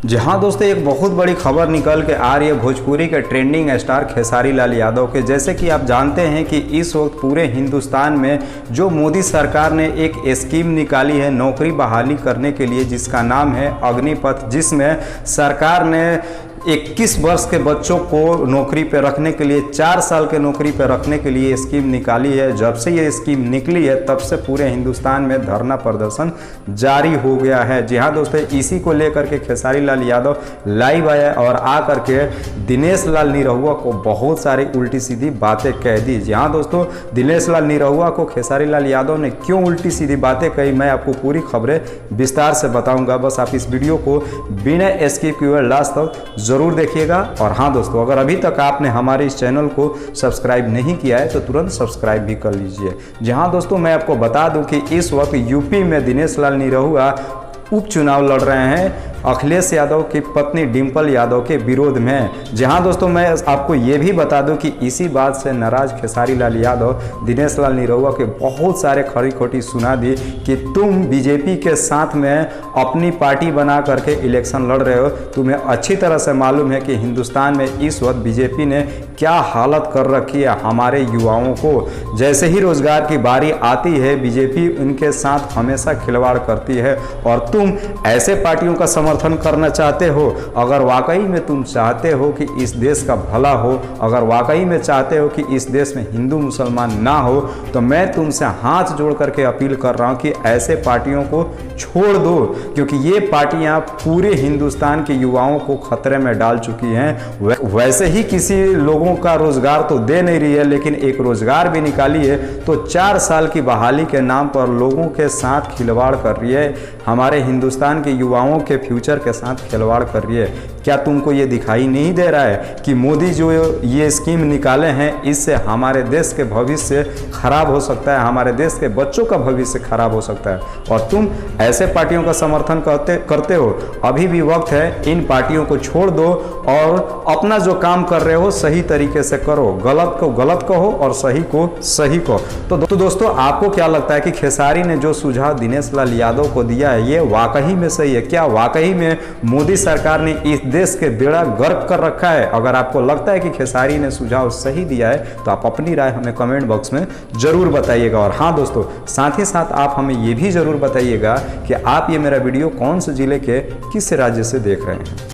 जी हाँ दोस्तों, एक बहुत बड़ी खबर निकल के आ रही है भोजपुरी के ट्रेंडिंग स्टार खेसारी लाल यादव के। जैसे कि आप जानते हैं कि इस वक्त पूरे हिंदुस्तान में जो मोदी सरकार ने एक स्कीम निकाली है नौकरी बहाली करने के लिए, जिसका नाम है अग्निपथ, जिसमें सरकार ने 21 वर्ष के बच्चों को नौकरी पे रखने के लिए, 4 साल के नौकरी पे रखने के लिए स्कीम निकाली है। जब से ये स्कीम निकली है तब से पूरे हिंदुस्तान में धरना प्रदर्शन जारी हो गया है। जी हाँ दोस्तों, इसी को लेकर के खेसारी लाल यादव लाइव आया और आ करके दिनेश लाल निरहुआ को बहुत सारी उल्टी सीधी बातें कह दी। जी हाँ दोस्तों, दिनेश लाल निरहुआ को खेसारी लाल यादव ने क्यों उल्टी सीधी बातें कही, मैं आपको पूरी खबरें विस्तार से बताऊंगा। बस आप इस वीडियो को बिना स्किप किए लास्ट तक जरूर देखिएगा। और हाँ दोस्तों, अगर अभी तक आपने हमारे इस चैनल को सब्सक्राइब नहीं किया है तो तुरंत सब्सक्राइब भी कर लीजिए। जी हाँ दोस्तों, मैं आपको बता दूं कि इस वक्त यूपी में दिनेश लाल निरहुआ उपचुनाव लड़ रहे हैं अखिलेश यादव की पत्नी डिंपल यादव के विरोध में। जी हाँ दोस्तों, मैं आपको ये भी बता दूं कि इसी बात से नाराज खेसारी लाल यादव दिनेश लाल निरहुआ के बहुत सारे खरी खोटी सुना दी कि तुम बीजेपी के साथ में अपनी पार्टी बना करके इलेक्शन लड़ रहे हो। तुम्हें अच्छी तरह से मालूम है कि हिंदुस्तान में इस वक्त बीजेपी ने क्या हालत कर रखी है हमारे युवाओं को। जैसे ही रोजगार की बारी आती है बीजेपी उनके साथ हमेशा खिलवाड़ करती है। और तुम ऐसे पार्टियों का समर्थन करना चाहते हो, अगर वाकई में तुम चाहते हो कि इस देश का भला हो, अगर वाकई में चाहते हो कि इस देश में हिंदू मुसलमान ना हो, तो मैं तुमसे हाथ जोड़ करके अपील कर रहा हूं कि ऐसे पार्टियों को छोड़ दो, क्योंकि ये पार्टियां पूरे हिंदुस्तान के युवाओं को खतरे में डाल चुकी हैं। वैसे ही किसी लोगों का रोजगार तो दे नहीं रही है, लेकिन एक रोजगार भी निकाली है तो 4 साल की बहाली के नाम पर लोगों के साथ खिलवाड़ कर रही है, हमारे हिंदुस्तान के युवाओं के फ्यूचर के साथ खिलवाड़ कर रही है। क्या तुमको ये दिखाई नहीं दे रहा है कि मोदी जो ये स्कीम निकाले हैं इससे हमारे देश के भविष्य खराब हो सकता है, हमारे देश के बच्चों का भविष्य खराब हो सकता है, और तुम ऐसे पार्टियों का समर्थन करते हो। अभी भी वक्त है, इन पार्टियों को छोड़ दो और अपना जो काम कर रहे हो सही तरीके से करो। गलत को गलत कहो और सही को सही कहो। तो दोस्तों, आपको क्या लगता है कि खेसारी ने जो सुझाव दिनेश लाल यादव को दिया है ये वाकई में सही है? क्या वाकई में मोदी सरकार ने इस देश के बेड़ा गर्क कर रखा है? अगर आपको लगता है कि खेसारी ने सुझाव सही दिया है तो आप अपनी राय हमें कमेंट बॉक्स में जरूर बताइएगा। और हाँ दोस्तों, साथ ही साथ आप हमें ये भी जरूर बताइएगा कि आप ये मेरा वीडियो कौन से जिले के किस राज्य से देख रहे हैं।